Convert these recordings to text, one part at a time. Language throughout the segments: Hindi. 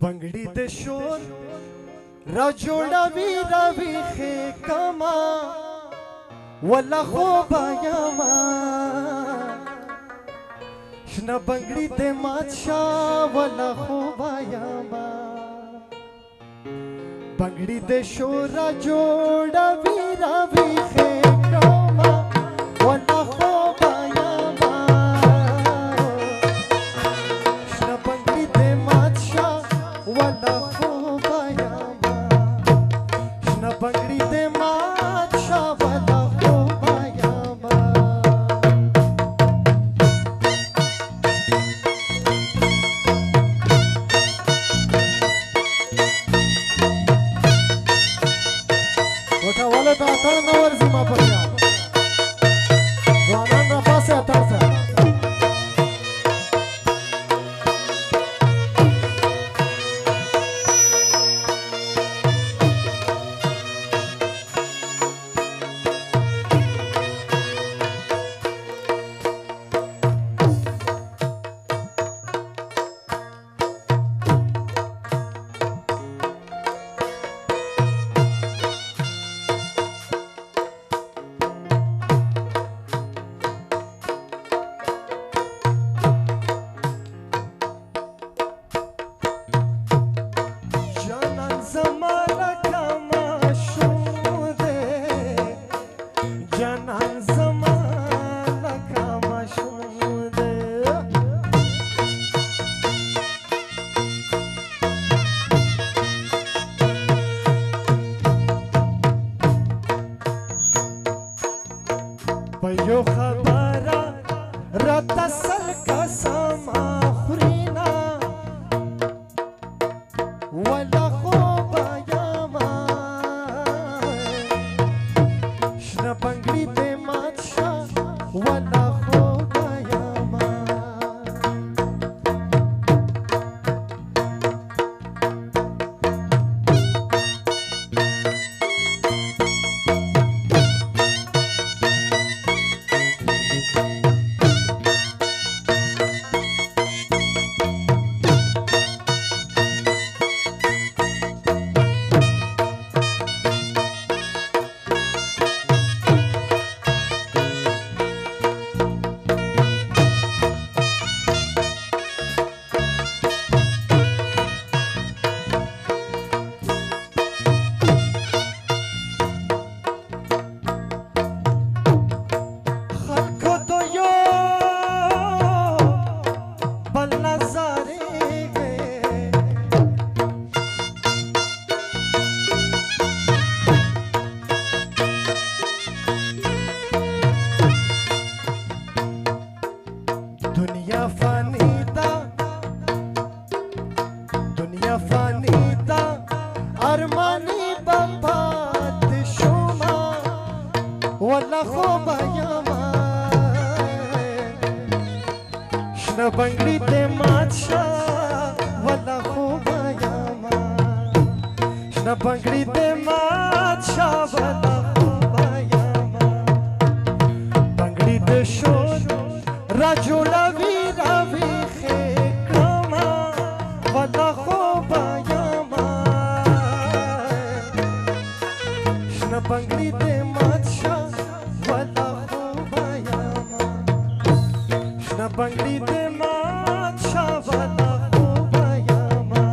बंगड़ी दे शोर राजोड़ा वी रवि खे कमा वला खो बायामा शना बंगड़ी दे माचा वला खो बायामा बंगड़ी दे शोर राजोड़ा वी रवि खे कमा वला खो बायामा शना बंगड़ी दे माचा वला खो बायामा शना बंगड़ी दे माचा वला खो बायामा गोठा वाले पे अतड़ नवर सीमा पर जा जवानान रफा से अतड़ से यो खबरा रतसल का समा खुरीना वला खो बायामा शना बंगड़ी दे माचा वला खो बायामा दुनिया फानीता अरमानी बंबात शुमा वला खो बायामा शना बंगड़ी दे माचा वला खो बायामा शना बंगड़ी दे माचा वला खो बायामा बंगड़ी दे शोर राजोड़ा वी रवि खे कमा वला खो बायामा शना बंगड़ी दे माचा वला खो बायामा शना बंगड़ी दे माचा वला खो बायामा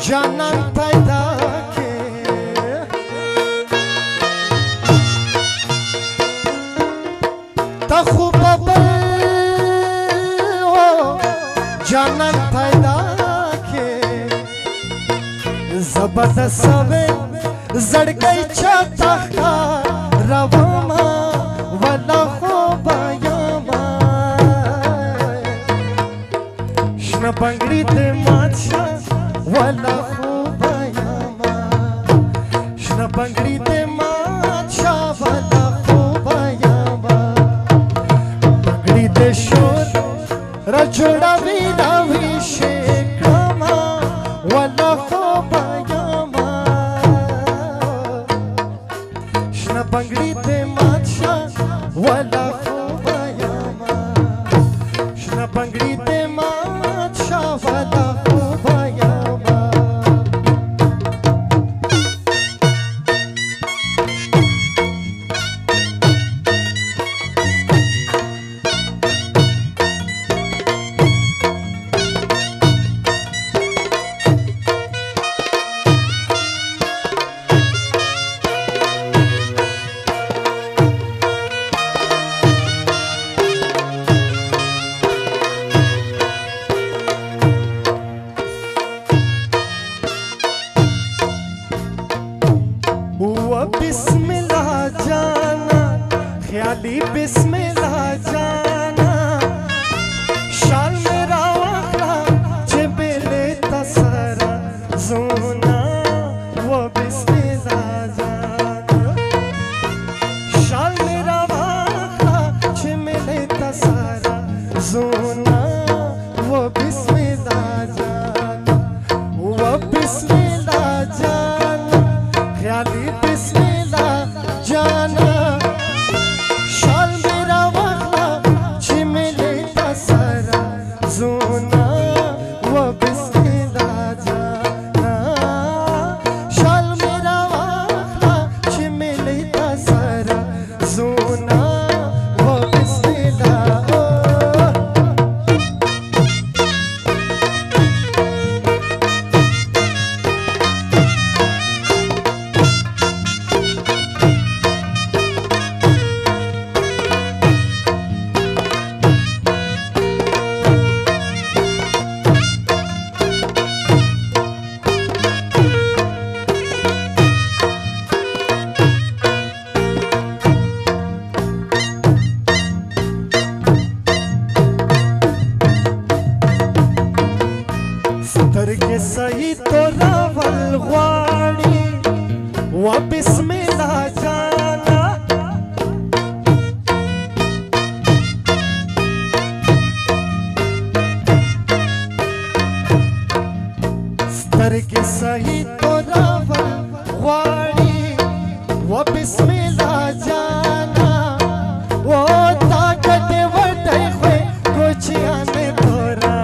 जानन पैदा के तखुब जानन फायदा के जबरदस्त सबे जड़ गई छता रवामा वाला हो बायामा शना बंगड़ी ते माछा वाला हो बायामा शना बंगड़ी ते माछा वाला हो बायामा बंगड़ी ते शोर रजोड़ा वीरा विशेषमा वाला हो बायामा शना बंगड़ी ते माछा वाला हो बायामा शना बंगड़ी ते माछा वाला हो बायामा बिस्मिल्लाह जाना ख्याली बिस्मिल्लाह जाना शाल मेरा वाखला जिबले तसरा जोना वो बिस्मिल्लाह जाना शाल मेरा वाखला जिबले तसरा जोना वो बिस्मिल्लाह जाना वो बिस्मिल्लाह जाना ख्याली बिस्मिल्लाह जाना शाल मेरा वाखला चिमले तसरा जोना वो बिस्मिल्लाह जाना शाल मेरा वाखला चिमले तसरा जोना वो बिस्मिल्लाह सतर के सही तो रावल वाणी वो बिस्मिल्लाह जाना सतर के सही तो रावल वाणी वो बिस्मिल्लाह जाना वो ताकत वटे हुए कुछ आने तोरा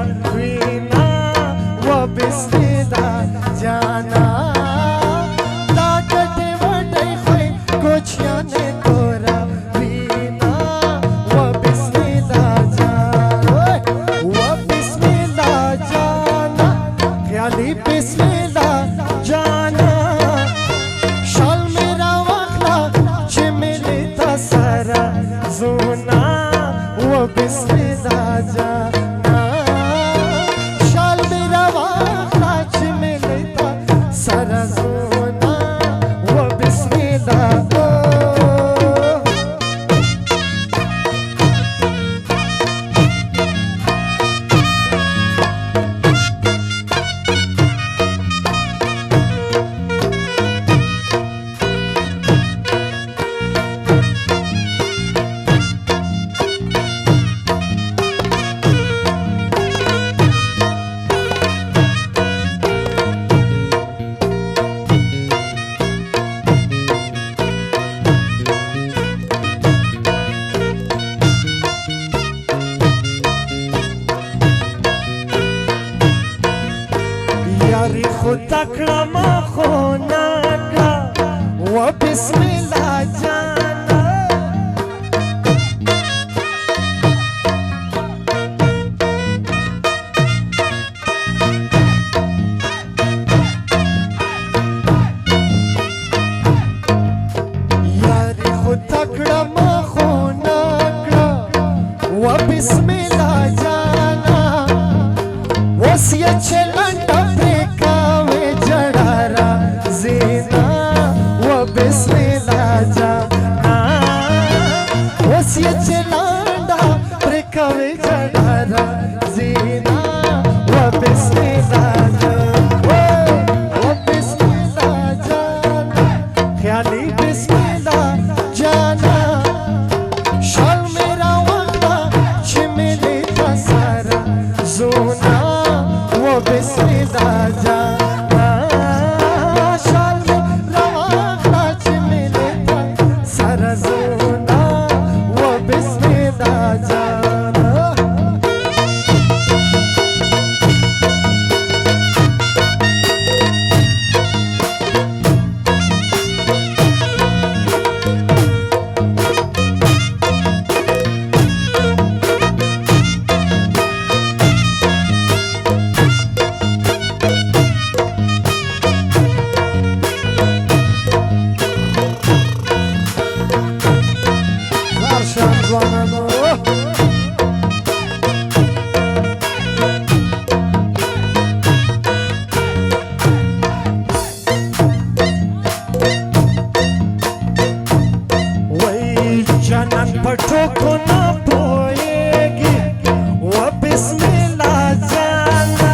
बिस्मिल्लाह जाना ताकत वटे हुए कुछ आने तोरा वीना वो बिस्मिल्लाह जाना वो बिस्मिल्लाह जाना ख्याली बिस्मिल्लाह जाना शाल मेरा वाखला चिमले तसरा जोना वो बिस्मिल्लाह जाना शाल मेरा वाखला चिमले तसरा जोना वो बिस्मिल्लाह यारी खुदा मा खोना का वो बिस्मिल्लाह जाना यारी खुदा मा खोना का वो बिस्मिल्लाह जाना चलंटा प्रेकावे जड़ारा जीना वो बिस्मिल्लाह जाना वसिय चलंटा प्रेकावे जड़ारा जीना वो बिस्मिल्लाह जाना वो बिस्मिल्लाह जाना ख्याली बिस्मिल्लाह जाना शाल मेरा वाला चिमले का सारा जोना बिस्मिल्लाह जाना शाल मेरा वाला चिमले का सारा जोना वो बिस्मिल्लाह जाना पठो को ना पोएगी वो बिस्मिल्लाह जाना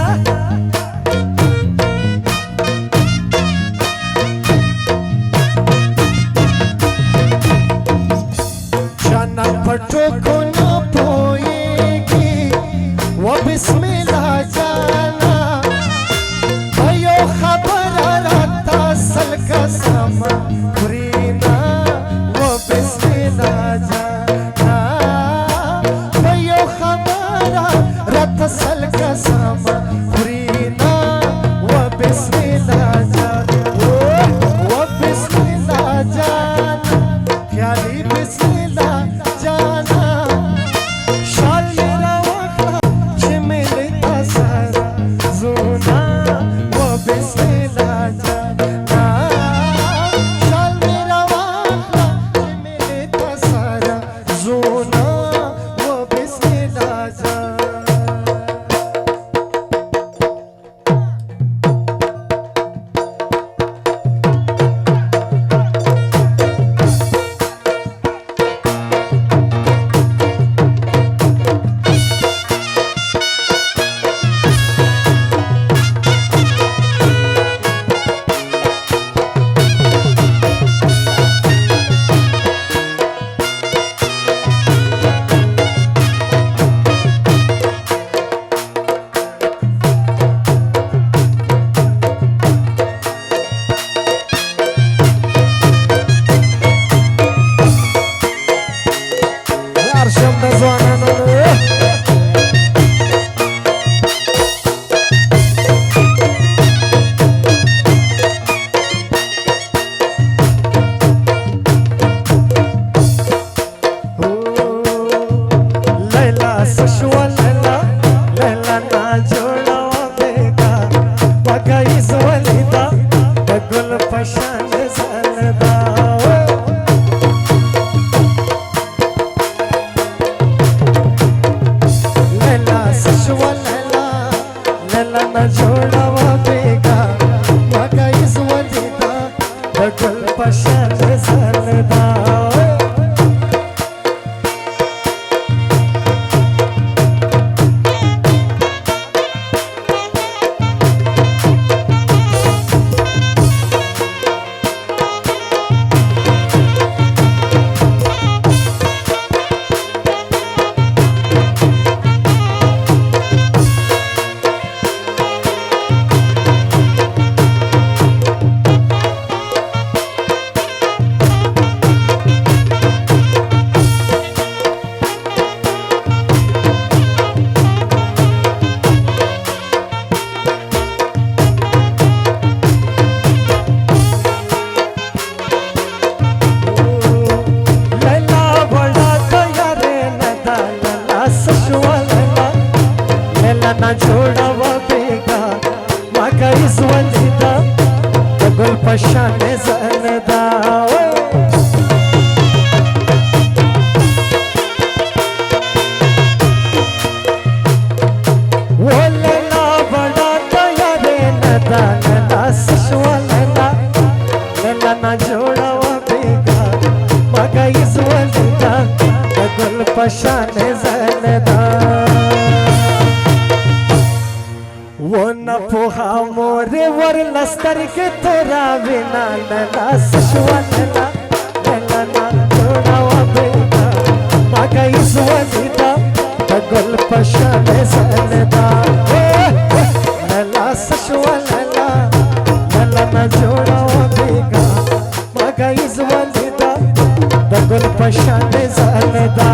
जाना पठो को ना पोएगी वो बिस्मिल्लाह जाना भयो खबर रहता सल का सामा खुरीना वो बिस्मिल्लाह जाना सल का सामा खुरीना वो बिस्मिल्लाह जाना वो बिस्मिल्लाह जाना ख्याली बिस्मिल्लाह जाना शाल मेरा वाला चिमले का सारा जोना वो बिस्मिल्लाह जाना शाल मेरा वाला चिमले का सारा जोना वो बिस्मिल्लाह जाना पशाने जनदा वो लेला बड़ा न पोहा मोरे वर लस्तर के तोरा बिना नला सशुआ नला नला ना जोड़ावा बेटा मगा इस वनिता बगल पशाने सनदा नला सशुआ नला नला ना जोड़ावा बेटा मगा इस वनिता बगल पशाने सनदा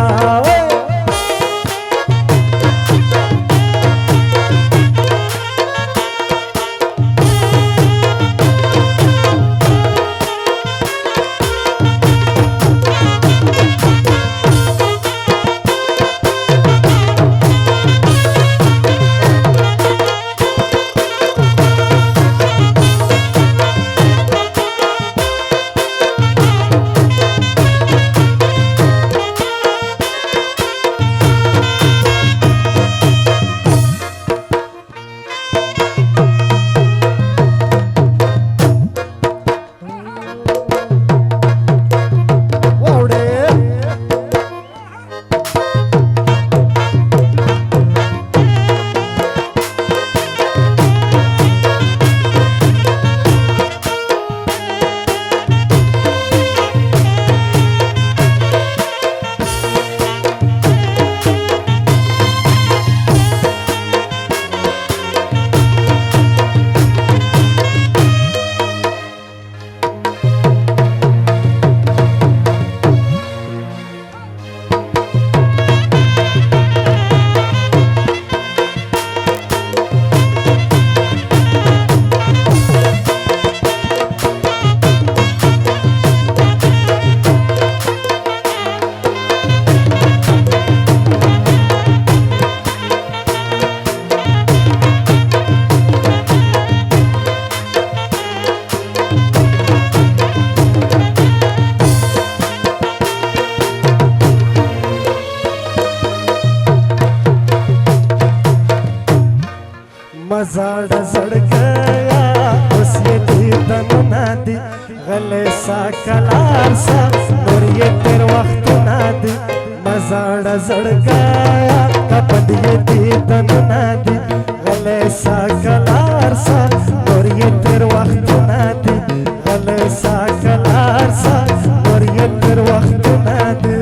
मजाड़ सड़ गया उसे दी तनु नादी गले सा कलार सा और ये तेरे वक्त नादी मजाड़ सड़ गया कपड़े दी तनु नादी गले सा कलार सा और ये तेरे वक्त नादी गले सा कलार सा और ये तेरे वक्त नादी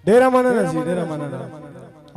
डेरा माना जी डेरा माना